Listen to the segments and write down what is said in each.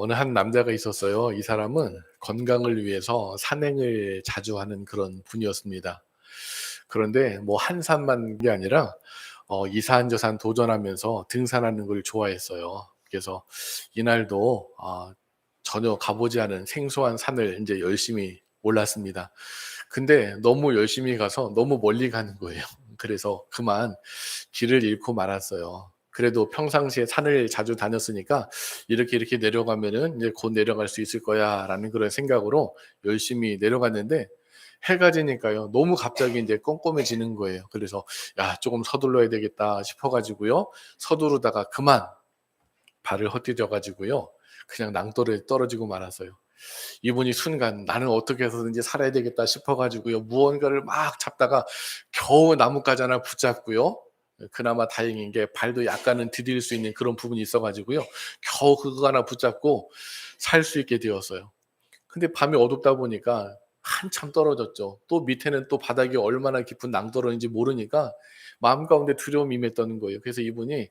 어느 한 남자가 있었어요. 이 사람은 건강을 위해서 산행을 자주 하는 그런 분이었습니다. 그런데 뭐 한 산만 게 아니라 이산 저산 도전하면서 등산하는 걸 좋아했어요. 그래서 이날도 전혀 가보지 않은 생소한 산을 이제 열심히 올랐습니다. 근데 너무 열심히 가서 너무 멀리 가는 거예요. 그래서 그만 길을 잃고 말았어요. 그래도 평상시에 산을 자주 다녔으니까 이렇게 내려가면은 이제 곧 내려갈 수 있을 거야라는 그런 생각으로 열심히 내려갔는데 해가 지니까요. 너무 갑자기 이제 껌껌해지는 거예요. 그래서 야, 조금 서둘러야 되겠다 싶어 가지고요. 서두르다가 그만 발을 헛디뎌 가지고요. 그냥 낭떠러지에 떨어지고 말았어요. 이분이 순간 '나는 어떻게 해서든지 살아야 되겠다.' 싶어 가지고요. 무언가를 막 잡다가 겨우 나뭇가지 하나 붙잡고요. 그나마 다행인 게 발도 약간은 디딜 수 있는 그런 부분이 있어 가지고요. 겨우 그거 하나 붙잡고 살 수 있게 되었어요. 근데 밤이 어둡다 보니까 한참 떨어졌죠. 또 밑에는 또 바닥이 얼마나 깊은 낭떠러지인지 모르니까 마음 가운데 두려움이 임했던 거예요. 그래서 이분이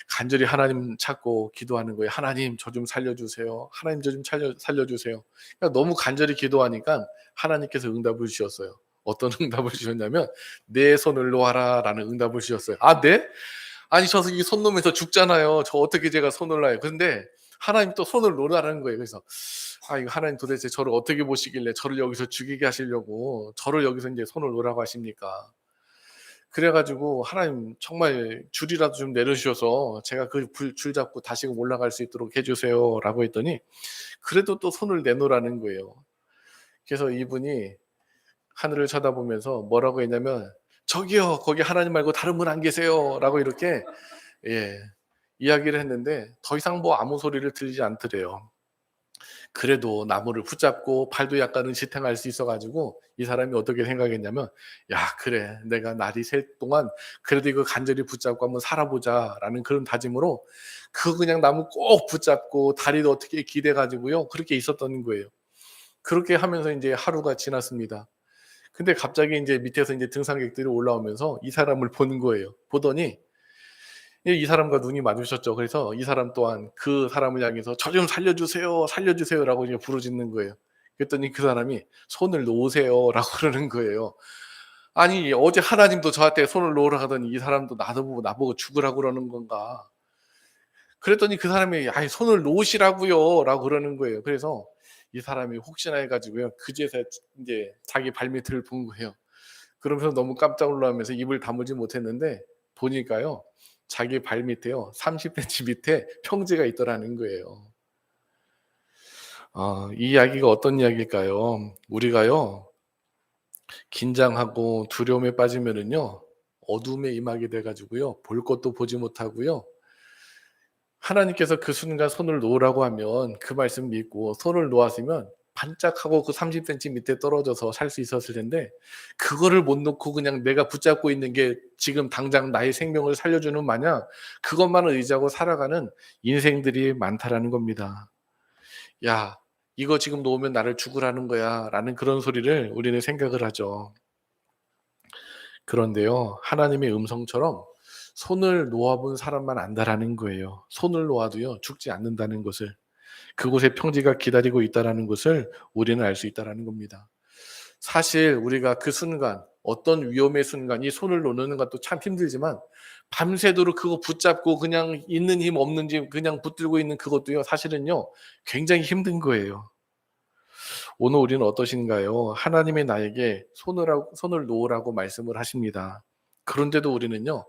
간절히 하나님 찾고 기도하는 거예요. "하나님 저 좀 살려주세요. 하나님 저 좀 살려주세요." 그러니까 너무 간절히 기도하니까 하나님께서 응답을 주셨어요. 어떤 응답을 주셨냐면 "내 손을 놓아라."라는 응답을 주셨어요. "아 네? 아니 저 이 손 놓으면 죽잖아요. 저 어떻게 제가 손을 놔요." 근데 하나님이 또 손을 놓으라는 거예요. 그래서 이거 하나님 도대체 저를 어떻게 보시길래 저를 여기서 죽이게 하시려고 저를 여기서 인제 손을 놓으라고 하십니까? 그래 가지고 "하나님 정말 줄이라도 좀 내려 주셔서 제가 그 줄 잡고 다시금 올라갈 수 있도록 해 주세요."라고 했더니 그래도 또 손을 내놓으라는 거예요. 그래서 이분이 하늘을 쳐다보면서 뭐라고 했냐면 "저기요. 거기 하나님 말고 다른 분 안 계세요?"라고 이렇게 예 이야기를 했는데 더 이상 뭐 아무 소리를 들리지 않더래요. 그래도 나무를 붙잡고 팔도 약간은 지탱할 수 있어 가지고 이 사람이 어떻게 생각했냐면 '야 그래. 내가 날이 샐 동안 그래도 이거 간절히 붙잡고 한번 살아보자.'라는 그런 다짐으로 그냥 나무 꼭 붙잡고 다리도 어떻게 기대 가지고요. 그렇게 있었던 거예요. 그렇게 하면서 인제 하루가 지났습니다. 근데 갑자기 인제 밑에서 인제 등산객들이 올라오면서 이 사람을 보는 거예요. 보더니 이 사람과 눈이 마주쳤죠. 그래서 이 사람 또한 그 사람을 향해서 "저 좀 살려주세요. 살려주세요."라고 이제 부르짖는 거예요. 그랬더니 그 사람이 "손을 놓으세요."라고 그러는 거예요. 아니 어제 하나님도 저한테 손을 놓으라 하더니 이 사람도 나보고 죽으라고 그러는 건가. 그랬더니 그 사람이 "아이 손을 놓으시라고요."라고 그러는 거예요. 그래서 이 사람이 혹시나 해 가지고요. 그제서야 인제 자기 발밑을 본 거예요. 그러면서 너무 깜짝 놀라면서 입을 다물지 못했는데 보니까요. 자기 발밑에요. 30cm 밑에 평지가 있더라는 거예요. 이 이야기가 어떤 이야기일까요? 우리가요. 긴장하고 두려움에 빠지면은요. 어둠에 임하게 돼 가지고요. 볼 것도 보지 못하고요. 하나님께서 그 순간 손을 놓으라고 하면 그 말씀 믿고 손을 놓았으면 반짝하고 그 30cm 밑에 떨어져서 살 수 있었을 텐데 그거를 못 놓고 그냥 내가 붙잡고 있는 게 지금 당장 나의 생명을 살려주는 마냥 그것만 의지하고 살아가는 인생들이 많다라는 겁니다. "야 이거 지금 놓으면 나를 죽으라는 거야."라는 그런 소리를 우리는 생각을 하죠. 그런데요. 하나님의 음성처럼 손을 놓아 본 사람만 안다라는 거예요. 손을 놓아도요 죽지 않는다는 것을. 그곳에 평지가 기다리고 있다라는 것을 우리는 알 수 있다라는 겁니다. 사실 우리가 그 순간 어떤 위험의 순간 이 손을 놓는 것도 참 힘들지만 밤새도록 그거 붙잡고 그냥 있는 힘 없는 힘 그냥 붙들고 있는 그것도요 사실은요 굉장히 힘든 거예요. 오늘 우리는 어떠신가요? 하나님이 나에게 손을 놓으라고 말씀을 하십니다. 그런데도 우리는요.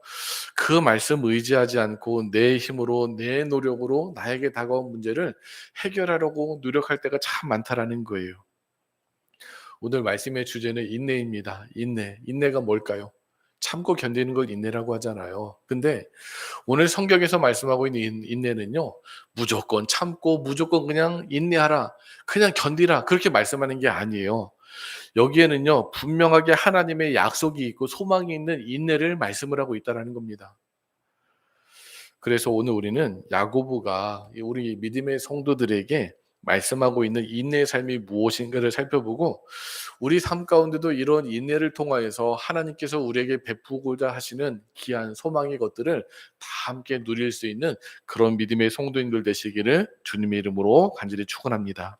그 말씀 의지하지 않고 내 힘으로 내 노력으로 나에게 다가온 문제를 해결하려고 노력할 때가 참 많다라는 거예요. 오늘 말씀의 주제는 인내입니다. 인내. 인내가 뭘까요? 참고 견디는 걸 인내라고 하잖아요. 근데 오늘 성경에서 말씀하고 있는 인내는요. 무조건 참고 무조건 그냥 인내하라. 그냥 견디라. 그렇게 말씀하는 게 아니에요. 여기에는요. 분명하게 하나님의 약속이 있고 소망이 있는 인내를 말씀을 하고 있다라는 겁니다. 그래서 오늘 우리는 야고보가 우리 믿음의 성도들에게 말씀하고 있는 인내의 삶이 무엇인가를 살펴보고 우리 삶 가운데도 이런 인내를 통하여서 하나님께서 우리에게 베푸고자 하시는 귀한 소망의 것들을 다 함께 누릴 수 있는 그런 믿음의 성도님들 되시기를 주님의 이름으로 간절히 축원합니다.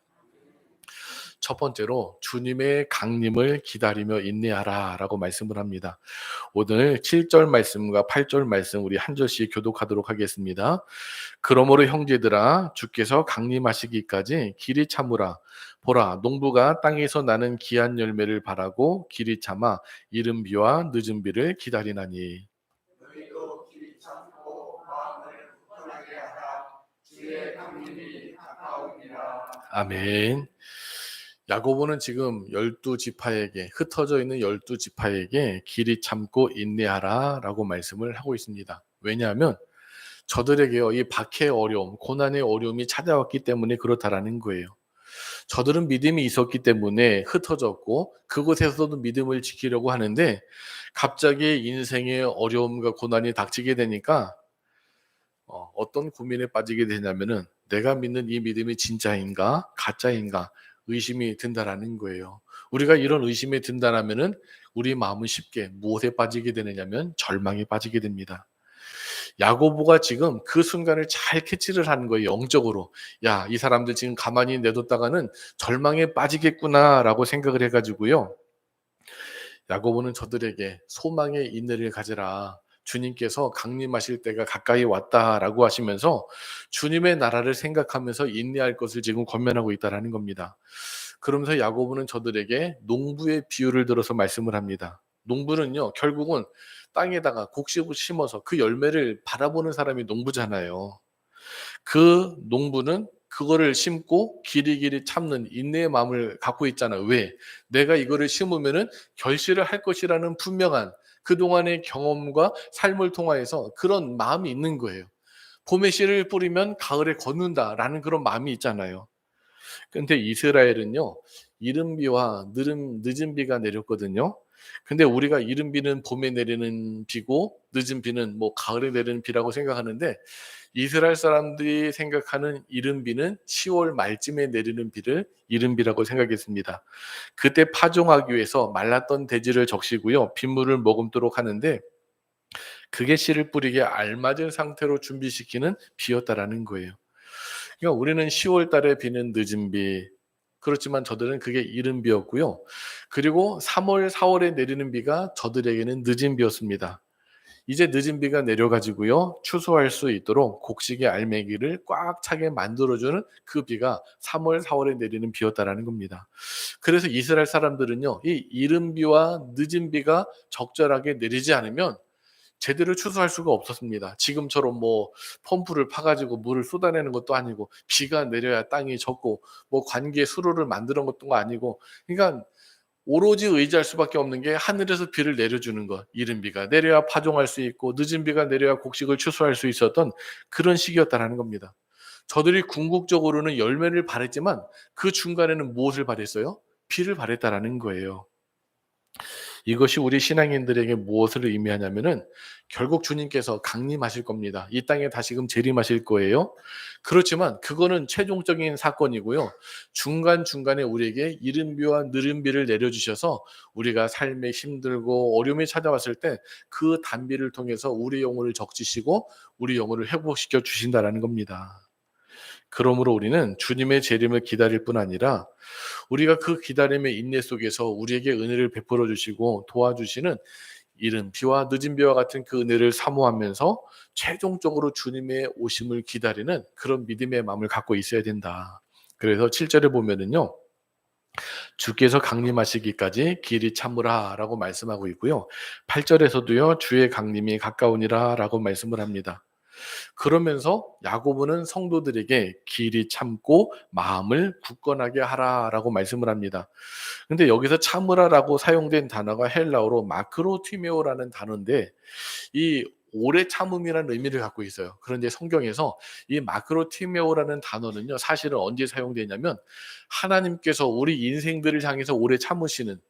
첫 번째로 주님의 강림을 기다리며 인내하라라고 말씀을 합니다. 오늘 7절 말씀과 8절 말씀 우리 한 절씩 교독하도록 하겠습니다. 그러므로 형제들아 주께서 강림하시기까지 길이 참으라. 보라 농부가 땅에서 나는 귀한 열매를 바라고 길이 참아 이른 비와 늦은 비를 기다리나니. 너희도 길이 참고 마음을 굳건하게 하라. 주의 강림이 가까우니라. 아멘. 야고보는 지금 12지파에게 흩어져 있는 12지파에게 길이 참고 인내하라라고 말씀을 하고 있습니다. 왜냐하면 저들에게요 이 박해의 어려움, 고난의 어려움이 찾아왔기 때문에 그렇다라는 거예요. 저들은 믿음이 있었기 때문에 흩어졌고 그곳에서도 믿음을 지키려고 하는데 갑자기 인생의 어려움과 고난이 닥치게 되니까 어떤 고민에 빠지게 되냐면은 내가 믿는 이 믿음이 진짜인가 가짜인가 의심이 든다라는 거예요. 우리가 이런 의심에 든다라면은 우리 마음은 쉽게 무엇에 빠지게 되느냐면 절망에 빠지게 됩니다. 야고보가 지금 그 순간을 잘 캐치를 하는 거예요. 영적으로. 야, 이 사람들 지금 가만히 내뒀다가는 절망에 빠지겠구나라고 생각을 해가지고요. 야고보는 저들에게 소망의 인내를 가지라. 주님께서 강림하실 때가 가까이 왔다라고 하시면서 주님의 나라를 생각하면서 인내할 것을 지금 권면하고 있다라는 겁니다. 그러면서 야고보는 저들에게 농부의 비유를 들어서 말씀을 합니다. 농부는요, 결국은 땅에다가 곡식을 심어서 그 열매를 바라보는 사람이 농부잖아요. 그 농부는 그거를 심고 길이길이 참는 인내의 마음을 갖고 있잖아요. 왜? 내가 이거를 심으면은 결실을 할 것이라는 분명한 그동안의 경험과 삶을 통하여서 그런 마음이 있는 거예요. 봄에 씨를 뿌리면 가을에 걷는다라는 그런 마음이 있잖아요. 근데 이스라엘은요, 이른 비와 늦은 비가 내렸거든요. 근데 우리가 이른 비는 봄에 내리는 비고 늦은 비는 뭐 가을에 내리는 비라고 생각하는데 이스라엘 사람들이 생각하는 이른 비는 10월 말쯤에 내리는 비를 이른 비라고 생각했습니다. 그때 파종하기 위해서 말랐던 대지를 적시고요. 빗물을 머금도록 하는데 그게 씨를 뿌리기에 알맞은 상태로 준비시키는 비였다라는 거예요. 그러니까 우리는 10월 달에 비는 늦은 비, 그렇지만 저들은 그게 이른 비였고요. 그리고 3월, 4월에 내리는 비가 저들에게는 늦은 비였습니다. 이제 늦은 비가 내려가지고요. 추수할 수 있도록 곡식의 알맹이를 꽉 차게 만들어주는 그 비가 3월, 4월에 내리는 비였다라는 겁니다. 그래서 이스라엘 사람들은요. 이 이른 비와 늦은 비가 적절하게 내리지 않으면 제대로 추수할 수가 없었습니다. 지금처럼 뭐 펌프를 파가지고 물을 쏟아내는 것도 아니고 비가 내려야 땅이 젖고 뭐 관계 수로를 만드는 것도 아니고 그러니까 오로지 의지할 수밖에 없는 게 하늘에서 비를 내려주는 것. 이른 비가 내려야 파종할 수 있고 늦은 비가 내려야 곡식을 추수할 수 있었던 그런 시기였다라는 겁니다. 저들이 궁극적으로는 열매를 바랬지만 그 중간에는 무엇을 바랬어요? 비를 바랬다라는 거예요. 이것이 우리 신앙인들에게 무엇을 의미하냐면은 결국 주님께서 강림하실 겁니다. 이 땅에 다시금 재림하실 거예요. 그렇지만 그거는 최종적인 사건이고요. 중간중간에 우리에게 이른 비와 느린 비를 내려주셔서 우리가 삶에 힘들고 어려움이 찾아왔을 때 그 단비를 통해서 우리 영혼을 적시시고 우리 영혼을 회복시켜 주신다라는 겁니다. 그러므로 우리는 주님의 재림을 기다릴 뿐 아니라 우리가 그 기다림의 인내 속에서 우리에게 은혜를 베풀어 주시고 도와주시는 이른 비와 늦은 비와 같은 그 은혜를 사모하면서 최종적으로 주님의 오심을 기다리는 그런 믿음의 마음을 갖고 있어야 된다. 그래서 7절에 보면은요. 주께서 강림하시기까지 길이 참으라라고 말씀하고 있고요. 8절에서도요. 주의 강림이 가까우니라라고 말씀을 합니다. 그러면서 야고보는 성도들에게 길이 참고 마음을 굳건하게 하라라고 말씀을 합니다. 근데 여기서 참으라라고 사용된 단어가 헬라어로 마크로티메오라는 단어인데 이 오래 참음이라는 의미를 갖고 있어요. 그런데 성경에서 이 마크로티메오라는 단어는요. 사실은 언제 사용되냐면 하나님께서 우리 인생들을 향해서 오래 참으시는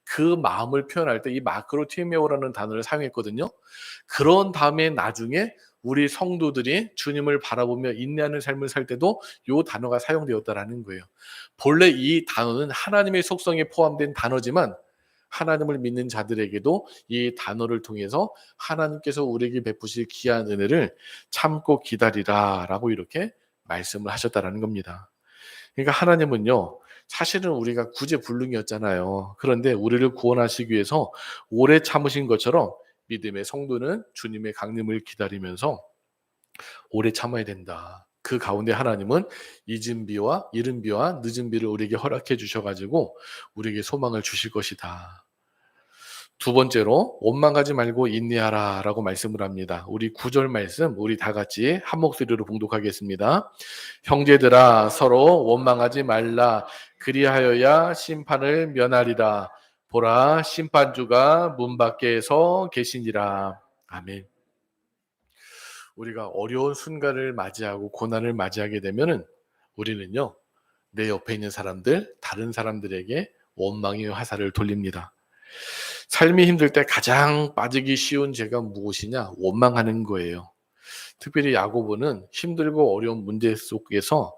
그 마음을 표현할 때 이 마크로티메오라는 단어를 사용했거든요. 그런 다음에 나중에 우리 성도들이 주님을 바라보며 인내하는 삶을 살 때도 이 단어가 사용되었다라는 거예요. 본래 이 단어는 하나님의 속성에 포함된 단어지만 하나님을 믿는 자들에게도 이 단어를 통해서 하나님께서 우리에게 베푸실 귀한 은혜를 참고 기다리라라고 이렇게 말씀을 하셨다라는 겁니다. 그러니까 하나님은요, 사실은 우리가 구제불능이었잖아요. 그런데 우리를 구원하시기 위해서 오래 참으신 것처럼 믿음의 성도는 주님의 강림을 기다리면서 오래 참아야 된다. 그 가운데 하나님은 잊은 비와 이른 비와 늦은 비를 우리에게 허락해 주셔가지고 우리에게 소망을 주실 것이다. 두 번째로 원망하지 말고 인내하라 라고 말씀을 합니다. 우리 9절 말씀 우리 다 같이 한 목소리로 봉독하겠습니다. 형제들아 서로 원망하지 말라. 그리하여야 심판을 면하리라. 보라 심판주가 문 밖에서 계시니라. 아멘. 우리가 어려운 순간을 맞이하고 고난을 맞이하게 되면은 우리는요, 내 옆에 있는 사람들, 다른 사람들에게 원망의 화살을 돌립니다. 삶이 힘들 때 가장 빠지기 쉬운 죄가 무엇이냐? 원망하는 거예요. 특별히 야고보는 힘들고 어려운 문제 속에서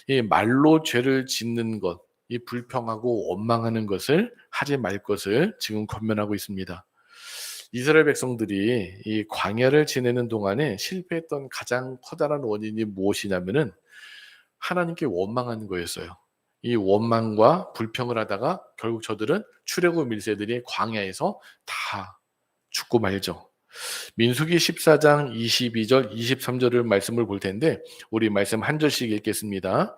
이 말로 죄를 짓는 것, 이 불평하고 원망하는 것을 하지 말 것을 지금 권면하고 있습니다. 이스라엘 백성들이 이 광야를 지내는 동안에 실패했던 가장 커다란 원인이 무엇이냐면은 하나님께 원망하는 거였어요. 이 원망과 불평을 하다가 결국 저들은 출애굽 1세들이 광야에서 다 죽고 말죠. 민수기 14장 22절 23절을 말씀을 볼 텐데 우리 말씀 한 절씩 읽겠습니다.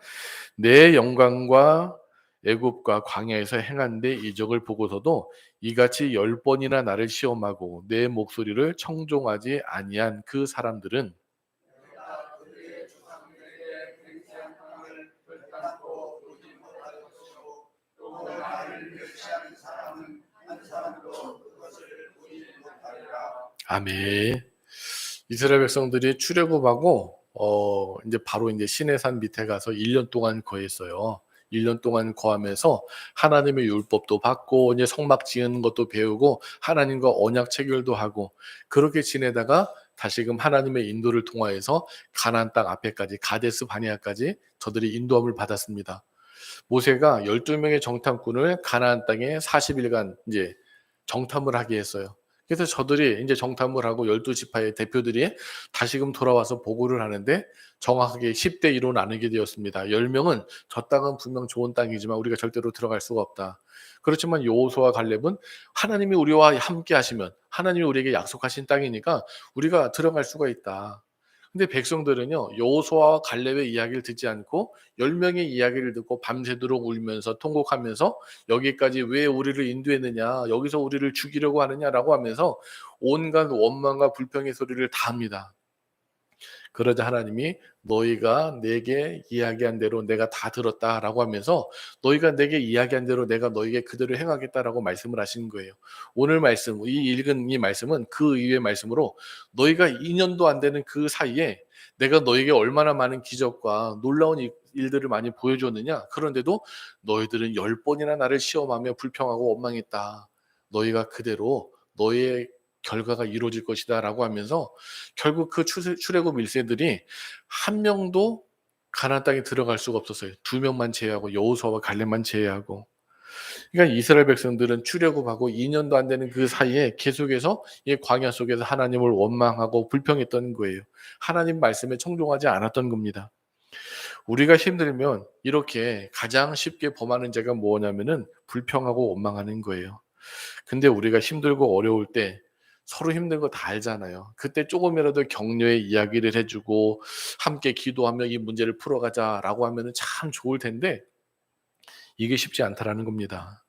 내 영광과 애굽과 광야에서 행한 데 이적을 보고서도 이같이 10번이나 나를 시험하고 내 목소리를 청종하지 아니한 그 사람들은 내가 그들의 조상들에게 맹세한 땅을 결단코 오지 못할 것이요 또 나를 멸시하는 사람은 한 사람도 그것을 보지 못하리라. 아멘. 이스라엘 백성들이 출애굽하고 이제 바로 이제 시내산 밑에 가서 1년 동안 거했어요. 1년 동안 거하면서 하나님의 율법도 받고 이제 성막 지은 것도 배우고 하나님과 언약 체결도 하고 그렇게 지내다가 다시금 하나님의 인도를 통하여서 가나안 땅 앞에까지 가데스 바네아까지 저들이 인도함을 받았습니다. 모세가 12명의 정탐꾼을 가나안 땅에 40일간 이제 정탐을 하게 했어요. 그래서 저들이 이제 정탐을 하고 12지파의 대표들이 다시금 돌아와서 보고를 하는데 정확하게 10대 1로 나누게 되었습니다. 10명은 저 땅은 분명 좋은 땅이지만 우리가 절대로 들어갈 수가 없다. 그렇지만 여호수아와 갈렙은 하나님이 우리와 함께 하시면 하나님이 우리에게 약속하신 땅이니까 우리가 들어갈 수가 있다. 근데 백성들은요, 여호수아와 갈렙의 이야기를 듣지 않고 10명의 이야기를 듣고 밤새도록 울면서 통곡하면서 여기까지 왜 우리를 인도했느냐, 여기서 우리를 죽이려고 하느냐라고 하면서 온갖 원망과 불평의 소리를 다 합니다. 그러자 하나님이 너희가 내게 이야기한 대로 내가 다 들었다라고 하면서 너희가 내게 이야기한 대로 내가 너희에게 그대로 행하겠다라고 말씀을 하신 거예요. 오늘 말씀, 이 읽은 이 말씀은 그 이후의 말씀으로 너희가 2년도 안 되는 그 사이에 내가 너희에게 얼마나 많은 기적과 놀라운 일들을 많이 보여줬느냐. 그런데도 너희들은 10번이나 나를 시험하며 불평하고 원망했다. 너희가 그대로 너희의 결과가 이루어질 것이다 라고 하면서 결국 그 출애굽 1세들이 한 명도 가나안 땅에 들어갈 수가 없었어요. 2명만 제외하고 여호수아와 갈렙만 제외하고. 그러니까 이스라엘 백성들은 출애굽하고 2년도 안 되는 그 사이에 계속해서 이 광야 속에서 하나님을 원망하고 불평했던 거예요. 하나님 말씀에 청종하지 않았던 겁니다. 우리가 힘들면 이렇게 가장 쉽게 범하는 죄가 뭐냐면은 불평하고 원망하는 거예요. 근데 우리가 힘들고 어려울 때 서로 힘든 거 다 알잖아요. 그때 조금이라도 격려의 이야기를 해주고 함께 기도하며 이 문제를 풀어가자라고 하면은 참 좋을 텐데 이게 쉽지 않다라는 겁니다.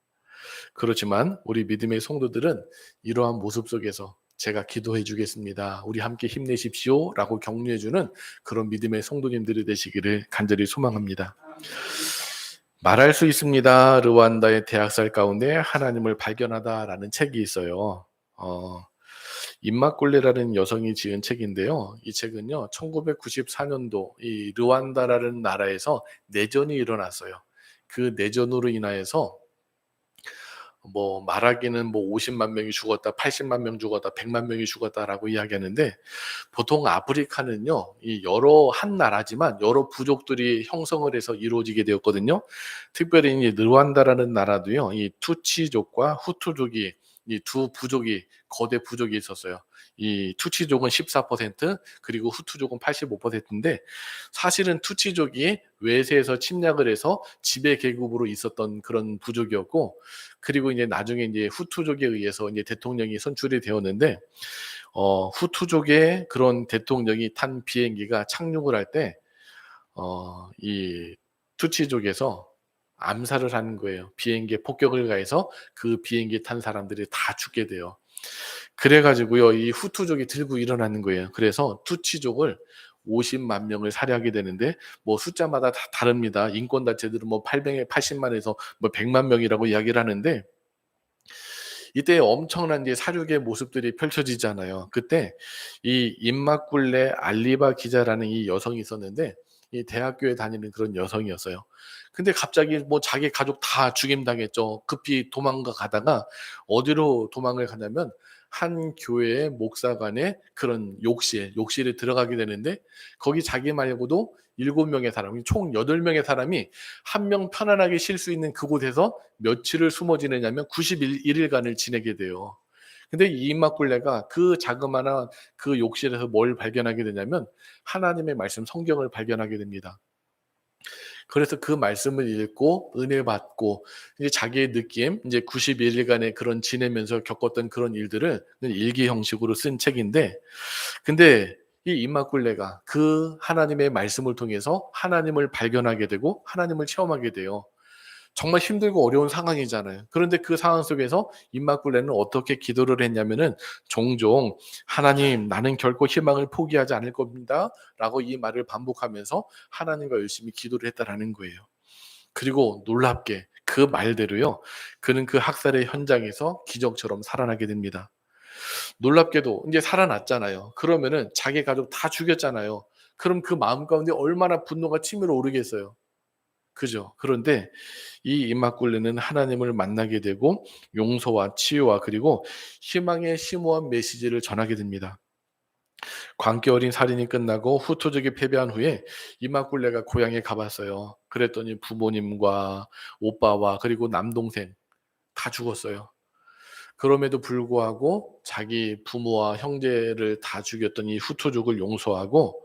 그렇지만 우리 믿음의 성도들은 이러한 모습 속에서 제가 기도해 주겠습니다. 우리 함께 힘내십시오. 라고 격려해 주는 그런 믿음의 성도님들이 되시기를 간절히 소망합니다. 말할 수 있습니다. 르완다의 대학살 가운데 하나님을 발견하다라는 책이 있어요. 임마꼴레라는 여성이 지은 책인데요. 이 책은요, 1994년도 이 르완다라는 나라에서 내전이 일어났어요. 그 내전으로 인하여서 뭐 말하기는 뭐 50만 명이 죽었다, 80만 명 죽었다, 100만 명이 죽었다라고 이야기하는데 보통 아프리카는요, 이 여러 한 나라지만 여러 부족들이 형성을 해서 이루어지게 되었거든요. 특별히 이제 르완다라는 나라도요, 이 투치족과 후투족이 이 두 부족이 거대 부족이 있었어요. 이 투치족은 14% 그리고 후투족은 85%인데 사실은 투치족이 외세에서 침략을 해서 지배 계급으로 있었던 그런 부족이었고 그리고 이제 나중에 이제 후투족에 의해서 이제 대통령이 선출이 되었는데 후투족의 그런 대통령이 탄 비행기가 착륙을 할 때 이 투치족에서 암살을 하는 거예요. 비행기에 폭격을 가해서 그 비행기에 탄 사람들이 다 죽게 돼요. 그래 가지고요. 이 후투족이 들고 일어나는 거예요. 그래서 투치족을 50만 명을 살해하게 되는데 뭐 숫자마다 다 다릅니다. 인권단체들은 뭐 880만에서 뭐 100만 명이라고 이야기를 하는데 이때 엄청난 이제 사륙의 모습들이 펼쳐지잖아요. 그때 이 임마꿀레 알리바 기자라는 이 여성이 있었는데 이 대학교에 다니는 그런 여성이었어요. 근데 갑자기 뭐 자기 가족 다 죽임당했죠. 급히 도망가 가다가 어디로 도망을 가냐면 한 교회의 목사관의 그런 욕실에 들어가게 되는데 거기 자기 말고도 7명의 사람이 총 8명의 사람이 한 명 편안하게 쉴 수 있는 그곳에서 며칠을 숨어 지내냐면 91일간을 지내게 돼요. 근데 이 임마꿀레가 그 자그마한 그 욕실에서 뭘 발견하게 되냐면 하나님의 말씀 성경을 발견하게 됩니다. 그래서 그 말씀을 읽고 은혜 받고 이제 자기의 느낌 이제 91일간의 그런 지내면서 겪었던 그런 일들을 일기 형식으로 쓴 책인데 근데 이 임마꿀레가 그 하나님의 말씀을 통해서 하나님을 발견하게 되고 하나님을 체험하게 돼요. 정말 힘들고 어려운 상황이잖아요. 그런데 그 상황 속에서 임마꿀레는 어떻게 기도를 했냐면은 종종 하나님 나는 결코 희망을 포기하지 않을 겁니다. 라고 이 말을 반복하면서 하나님과 열심히 기도를 했다라는 거예요. 그리고 놀랍게 그 말대로요. 그는 그 학살의 현장에서 기적처럼 살아나게 됩니다. 놀랍게도 이제 살아났잖아요. 그러면은 자기 가족 다 죽였잖아요. 그럼 그 마음 가운데 얼마나 분노가 치밀어 오르겠어요. 그죠? 그런데 이 임마꿀레는 하나님을 만나게 되고 용서와 치유와 그리고 희망의 심오한 메시지를 전하게 됩니다. 광기 어린 살인이 끝나고 후투족이 패배한 후에 임마꿀레가 고향에 가봤어요. 그랬더니 부모님과 오빠와 그리고 남동생 다 죽었어요. 그럼에도 불구하고 자기 부모와 형제를 다 죽였던 이 후투족을 용서하고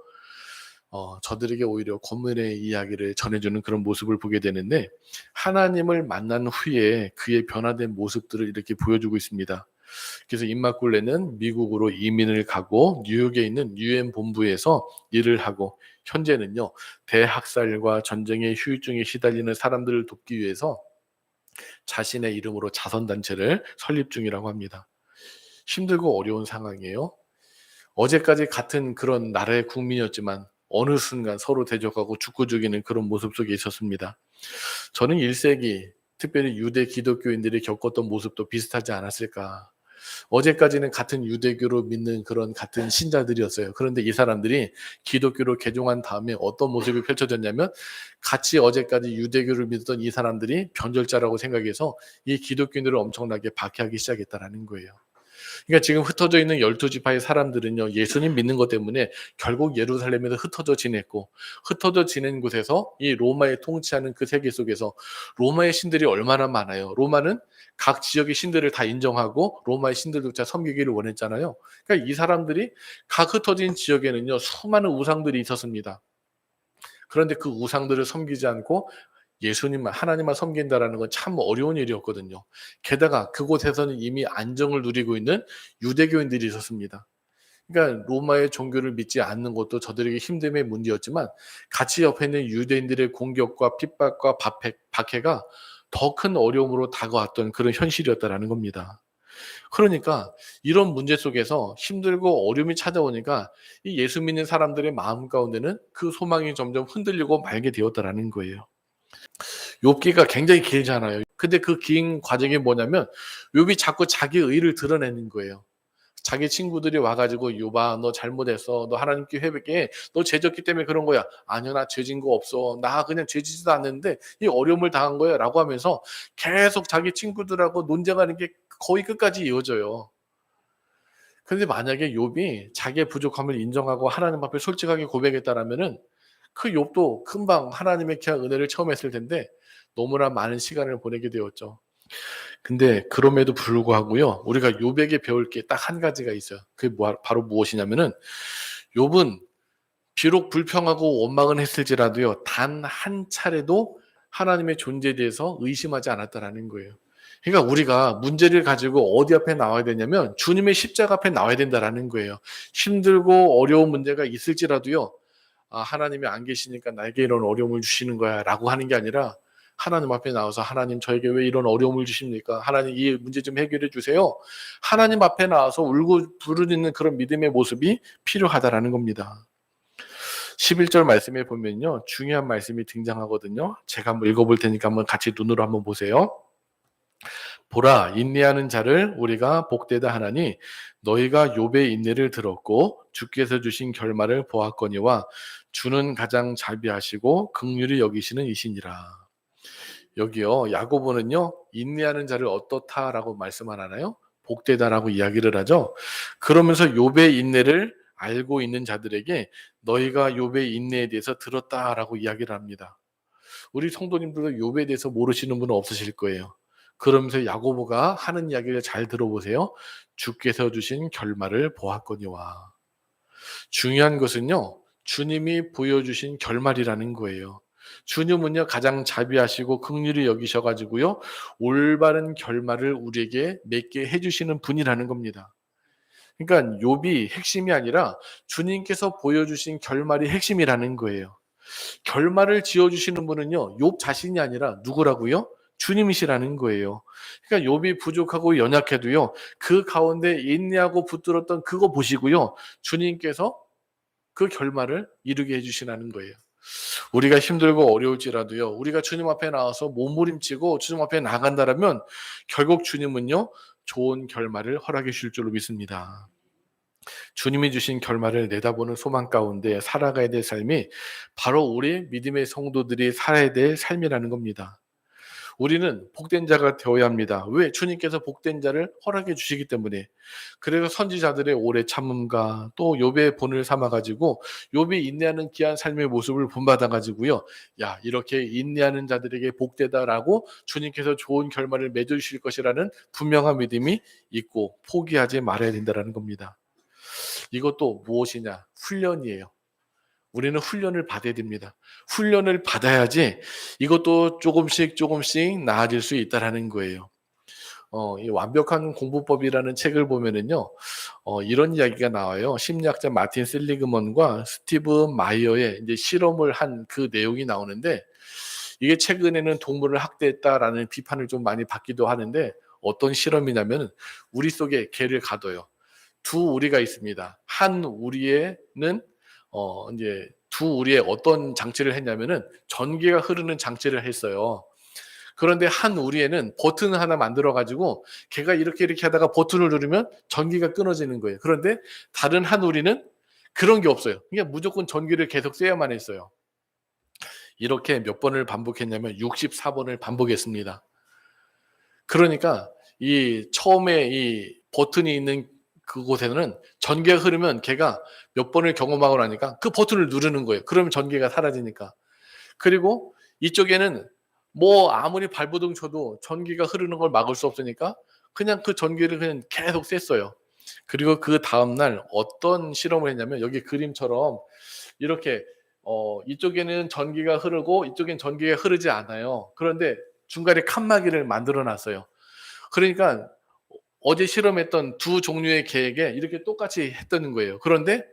저들에게 오히려 고문의 이야기를 전해주는 그런 모습을 보게 되는데 하나님을 만난 후에 그의 변화된 모습들을 이렇게 보여주고 있습니다. 그래서 임마꿀레는 미국으로 이민을 가고 뉴욕에 있는 유엔 본부에서 일을 하고 현재는요 대학살과 전쟁의 후유증에 시달리는 사람들을 돕기 위해서 자신의 이름으로 자선단체를 설립 중이라고 합니다. 힘들고 어려운 상황이에요. 어제까지 같은 그런 나라의 국민이었지만 어느 순간 서로 대적하고 죽고 죽이는 그런 모습 속에 있었습니다. 저는 1세기 특별히 유대 기독교인들이 겪었던 모습도 비슷하지 않았을까. 어제까지는 같은 유대교로 믿는 그런 같은 신자들이었어요. 그런데 이 사람들이 기독교로 개종한 다음에 어떤 모습이 펼쳐졌냐면 같이 어제까지 유대교를 믿었던 이 사람들이 변절자라고 생각해서 이 기독교인들을 엄청나게 박해하기 시작했다는 거예요. 그러니까 지금 흩어져 있는 12지파의 사람들은요. 예수님 믿는 것 때문에 결국 예루살렘에서 흩어져 지냈고 흩어져 지낸 곳에서 이 로마에 통치하는 그 세계 속에서 로마의 신들이 얼마나 많아요. 로마는 각 지역의 신들을 다 인정하고 로마의 신들조차 섬기기를 원했잖아요. 그러니까 이 사람들이 각 흩어진 지역에는요. 수많은 우상들이 있었습니다. 그런데 그 우상들을 섬기지 않고 예수님만 하나님만 섬긴다라는 건 참 어려운 일이었거든요. 게다가 그곳에서는 이미 안정을 누리고 있는 유대교인들이 있었습니다. 그러니까 로마의 종교를 믿지 않는 것도 저들에게 힘듦의 문제였지만 같이 옆에 있는 유대인들의 공격과 핍박과 박해가 더 큰 어려움으로 다가왔던 그런 현실이었다라는 겁니다. 그러니까 이런 문제 속에서 힘들고 어려움이 찾아오니까 이 예수 믿는 사람들의 마음 가운데는 그 소망이 점점 흔들리고 말게 되었다라는 거예요. 욥기가 굉장히 길잖아요. 근데 그 긴 과정이 뭐냐면 욥이 자꾸 자기 의를 드러내는 거예요. 자기 친구들이 와가지고 욥아 너 잘못했어. 너 하나님께 회개해. 너 죄졌기 때문에 그런 거야. 아니요 나 죄진 거 없어. 나 그냥 죄지지도 않는데 이 어려움을 당한 거야 라고 하면서 계속 자기 친구들하고 논쟁하는 게 거의 끝까지 이어져요. 그런데 만약에 욥이 자기의 부족함을 인정하고 하나님 앞에 솔직하게 고백했다라면은 그 욥도 금방 하나님의 귀한 은혜를 처음 했을 텐데 너무나 많은 시간을 보내게 되었죠. 근데 그럼에도 불구하고요. 우리가 욥에게 배울 게 딱 한 가지가 있어요. 그게 바로 무엇이냐면은 욥은 비록 불평하고 원망은 했을지라도요. 단 한 차례도 하나님의 존재에 대해서 의심하지 않았다라는 거예요. 그러니까 우리가 문제를 가지고 어디 앞에 나와야 되냐면 주님의 십자가 앞에 나와야 된다라는 거예요. 힘들고 어려운 문제가 있을지라도요. 아, 하나님이 안 계시니까 나에게 이런 어려움을 주시는 거야 라고 하는 게 아니라 하나님 앞에 나와서 하나님 저에게 왜 이런 어려움을 주십니까? 하나님 이 문제 좀 해결해 주세요. 하나님 앞에 나와서 울고 부르짖는 그런 믿음의 모습이 필요하다라는 겁니다. 11절 말씀에 보면요. 중요한 말씀이 등장하거든요. 제가 한번 읽어볼 테니까 한번 같이 눈으로 한번 보세요. 보라 인내하는 자를 우리가 복되다 하나니 너희가 욥의 인내를 들었고 주께서 주신 결말을 보았거니와 주는 가장 자비하시고 긍휼히 여기시는 이시니라. 여기요 야고보는요 인내하는 자를 어떻다라고 말씀 안 하나요? 복되다라고 이야기를 하죠. 그러면서 욥의 인내를 알고 있는 자들에게 너희가 욥의 인내에 대해서 들었다라고 이야기를 합니다. 우리 성도님들도 욥에 대해서 모르시는 분은 없으실 거예요. 그러면서 야고보가 하는 이야기를 잘 들어보세요. 주께서 주신 결말을 보았거니와. 중요한 것은요. 주님이 보여주신 결말이라는 거예요. 주님은요 가장 자비하시고 긍휼히 여기셔가지고요 올바른 결말을 우리에게 맺게 해주시는 분이라는 겁니다. 그러니까 욥이 핵심이 아니라 주님께서 보여주신 결말이 핵심이라는 거예요. 결말을 지어주시는 분은요 욥 자신이 아니라 누구라고요? 주님이시라는 거예요. 그러니까 욥이 부족하고 연약해도요 그 가운데 인내하고 붙들었던 그거 보시고요 주님께서 그 결말을 이루게 해주시라는 거예요. 우리가 힘들고 어려울지라도요 우리가 주님 앞에 나와서 몸부림치고 주님 앞에 나간다라면 결국 주님은요 좋은 결말을 허락해 주실 줄로 믿습니다. 주님이 주신 결말을 내다보는 소망 가운데 살아가야 될 삶이 바로 우리 믿음의 성도들이 살아야 될 삶이라는 겁니다. 우리는 복된 자가 되어야 합니다. 왜? 주님께서 복된 자를 허락해 주시기 때문에. 그래서 선지자들의 오래 참음과 또 욥의 본을 삼아 가지고 욥이 인내하는 귀한 삶의 모습을 본받아 가지고요. 야, 이렇게 인내하는 자들에게 복되다라고 주님께서 좋은 결말을 맺어 주실 것이라는 분명한 믿음이 있고 포기하지 말아야 된다라는 겁니다. 이것도 무엇이냐? 훈련이에요. 우리는 훈련을 받아야 됩니다. 훈련을 받아야지 이것도 조금씩 나아질 수 있다라는 거예요. 이 완벽한 공부법이라는 책을 보면은요, 이런 이야기가 나와요. 심리학자 마틴 셀리그먼과 스티브 마이어의 이제 실험을 한 그 내용이 나오는데, 이게 최근에는 동물을 학대했다라는 비판을 좀 많이 받기도 하는데, 어떤 실험이냐면, 우리 속에 개를 가둬요. 두 우리가 있습니다. 한 우리에는 이제 두 우리에 어떤 장치를 했냐면은 전기가 흐르는 장치를 했어요. 그런데 한 우리에는 버튼을 하나 만들어 가지고 걔가 이렇게 하다가 버튼을 누르면 전기가 끊어지는 거예요. 그런데 다른 한 우리는 그런 게 없어요. 그러니까 무조건 전기를 계속 쐬야만 했어요. 이렇게 몇 번을 반복했냐면 64번을 반복했습니다. 그러니까 이 처음에 이 버튼이 있는 그곳에는 전기가 흐르면 걔가 몇 번을 경험하고 나니까 그 버튼을 누르는 거예요. 그러면 전기가 사라지니까. 그리고 이쪽에는 뭐 아무리 발버둥 쳐도 전기가 흐르는 걸 막을 수 없으니까 그냥 그 전기를 그냥 계속 쐈어요. 그리고 그 다음날 어떤 실험을 했냐면 여기 그림처럼 이렇게 이쪽에는 전기가 흐르고 이쪽엔 전기가 흐르지 않아요. 그런데 중간에 칸막이를 만들어 놨어요. 그러니까 어제 실험했던 두 종류의 개에게 이렇게 똑같이 했다는 거예요. 그런데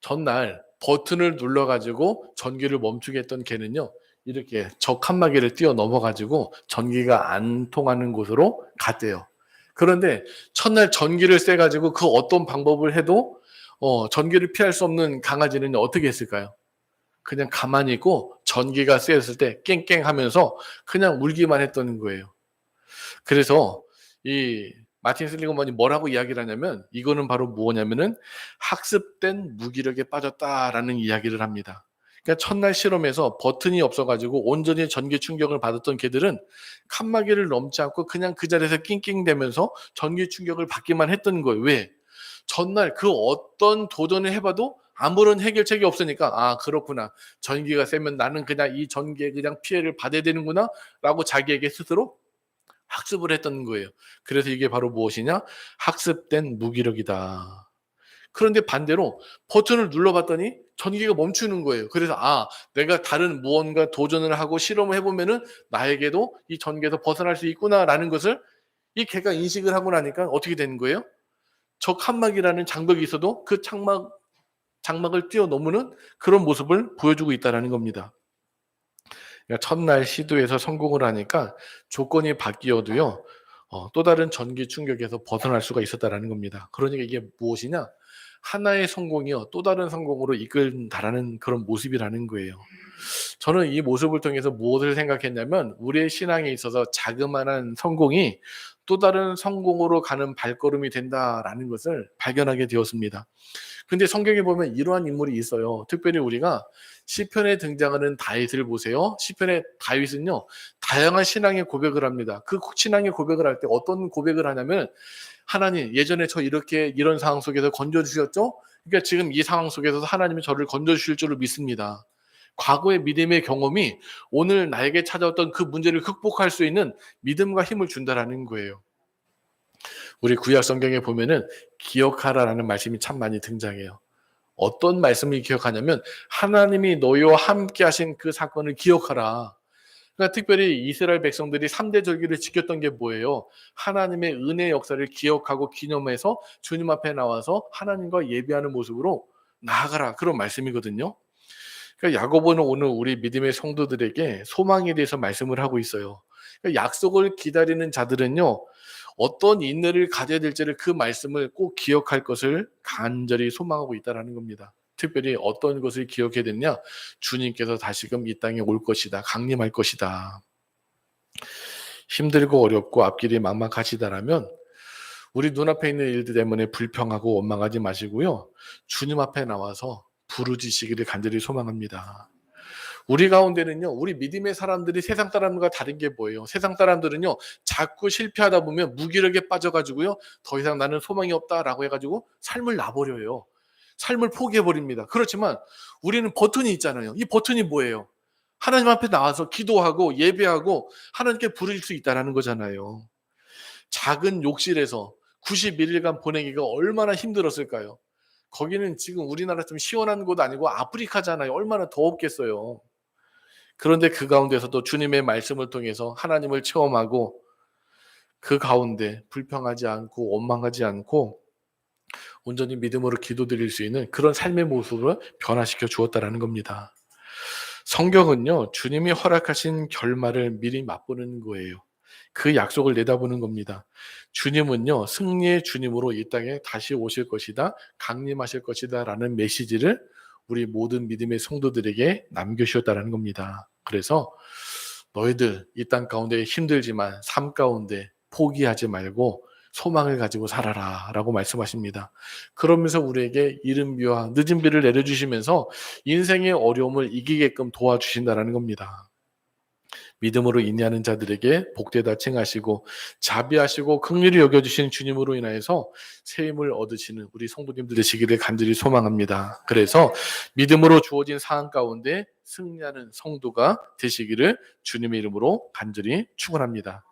전날 버튼을 눌러가지고 전기를 멈추게 했던 개는요. 이렇게 저 칸막이를 뛰어 넘어가지고 전기가 안 통하는 곳으로 갔대요. 그런데 첫날 전기를 쐬가지고 그 어떤 방법을 해도 전기를 피할 수 없는 강아지는 어떻게 했을까요? 그냥 가만히 있고 전기가 쐬었을 때 깽깽 하면서 그냥 울기만 했던 거예요. 그래서 이 마틴 슬리그먼이 뭐라고 이야기를 하냐면 이거는 바로 뭐냐면은 학습된 무기력에 빠졌다라는 이야기를 합니다. 그러니까 첫날 실험에서 버튼이 없어가지고 온전히 전기 충격을 받았던 개들은 칸막이를 넘지 않고 그냥 그 자리에서 낑낑대면서 전기 충격을 받기만 했던 거예요. 왜? 전날 그 어떤 도전을 해봐도 아무런 해결책이 없으니까 아 그렇구나. 전기가 세면 나는 그냥 이 전기에 그냥 피해를 받아야 되는구나 라고 자기에게 스스로 학습을 했던 거예요. 그래서 이게 바로 무엇이냐? 학습된 무기력이다. 그런데 반대로 버튼을 눌러봤더니 전기가 멈추는 거예요. 그래서 아 내가 다른 무언가 도전을 하고 실험을 해보면은 나에게도 이 전기에서 벗어날 수 있구나라는 것을 이 개가 인식을 하고 나니까 어떻게 되는 거예요? 저 칸막이라는 장벽이 있어도 그 장막을 뛰어넘는 그런 모습을 보여주고 있다는 겁니다. 그러니까 첫날 시도에서 성공을 하니까 조건이 바뀌어도요, 또 다른 전기 충격에서 벗어날 수가 있었다는 겁니다. 그러니까 이게 무엇이냐? 하나의 성공이요, 또 다른 성공으로 이끈다라는 그런 모습이라는 거예요. 저는 이 모습을 통해서 무엇을 생각했냐면, 우리의 신앙에 있어서 자그마한 성공이 또 다른 성공으로 가는 발걸음이 된다라는 것을 발견하게 되었습니다. 근데 성경에 보면 이러한 인물이 있어요. 특별히 우리가 시편에 등장하는 다윗을 보세요. 시편의 다윗은요, 다양한 신앙의 고백을 합니다. 그 신앙의 고백을 할 때 어떤 고백을 하냐면, 하나님 예전에 저 이렇게 이런 상황 속에서 건져주셨죠? 그러니까 지금 이 상황 속에서 하나님이 저를 건져주실 줄을 믿습니다. 과거의 믿음의 경험이 오늘 나에게 찾아왔던 그 문제를 극복할 수 있는 믿음과 힘을 준다라는 거예요. 우리 구약 성경에 보면은 기억하라라는 말씀이 참 많이 등장해요. 어떤 말씀을 기억하냐면 하나님이 너희와 함께 하신 그 사건을 기억하라. 그러니까 특별히 이스라엘 백성들이 3대 절기를 지켰던 게 뭐예요? 하나님의 은혜 역사를 기억하고 기념해서 주님 앞에 나와서 하나님과 예배하는 모습으로 나아가라. 그런 말씀이거든요. 그러니까 야고보는 오늘 우리 믿음의 성도들에게 소망에 대해서 말씀을 하고 있어요. 그러니까 약속을 기다리는 자들은요, 어떤 인내를 가져야 될지를 그 말씀을 꼭 기억할 것을 간절히 소망하고 있다는 겁니다. 특별히 어떤 것을 기억해야 되냐? 주님께서 다시금 이 땅에 올 것이다. 강림할 것이다. 힘들고 어렵고 앞길이 막막하시다라면 우리 눈앞에 있는 일들 때문에 불평하고 원망하지 마시고요. 주님 앞에 나와서 부르짖으시기를 간절히 소망합니다. 우리 가운데는요, 우리 믿음의 사람들이 세상 사람과 다른 게 뭐예요? 세상 사람들은요, 자꾸 실패하다 보면 무기력에 빠져가지고요, 더 이상 나는 소망이 없다라고 해가지고 삶을 놔버려요. 삶을 포기해버립니다. 그렇지만 우리는 버튼이 있잖아요. 이 버튼이 뭐예요? 하나님 앞에 나와서 기도하고 예배하고 하나님께 부르실 수 있다는 거잖아요. 작은 욕실에서 91일간 보내기가 얼마나 힘들었을까요? 거기는 지금 우리나라처럼 시원한 곳 아니고 아프리카잖아요. 얼마나 더웠겠어요. 그런데 그 가운데서도 주님의 말씀을 통해서 하나님을 체험하고 그 가운데 불평하지 않고 원망하지 않고 온전히 믿음으로 기도드릴 수 있는 그런 삶의 모습을 변화시켜 주었다는 겁니다. 성경은요, 주님이 허락하신 결말을 미리 맛보는 거예요. 그 약속을 내다보는 겁니다. 주님은요, 승리의 주님으로 이 땅에 다시 오실 것이다, 강림하실 것이다 라는 메시지를 우리 모든 믿음의 성도들에게 남겨주셨다는 겁니다. 그래서 너희들 이 땅 가운데 힘들지만 삶 가운데 포기하지 말고 소망을 가지고 살아라 라고 말씀하십니다. 그러면서 우리에게 이른 비와 늦은 비를 내려주시면서 인생의 어려움을 이기게끔 도와주신다는 겁니다. 믿음으로 인내하는 자들에게 복되다 칭하시고 자비하시고 긍휼히 여겨주신 주님으로 인하여서 새 힘을 얻으시는 우리 성도님들 되시기를 간절히 소망합니다. 그래서 믿음으로 주어진 상황 가운데 승리하는 성도가 되시기를 주님의 이름으로 간절히 축원합니다.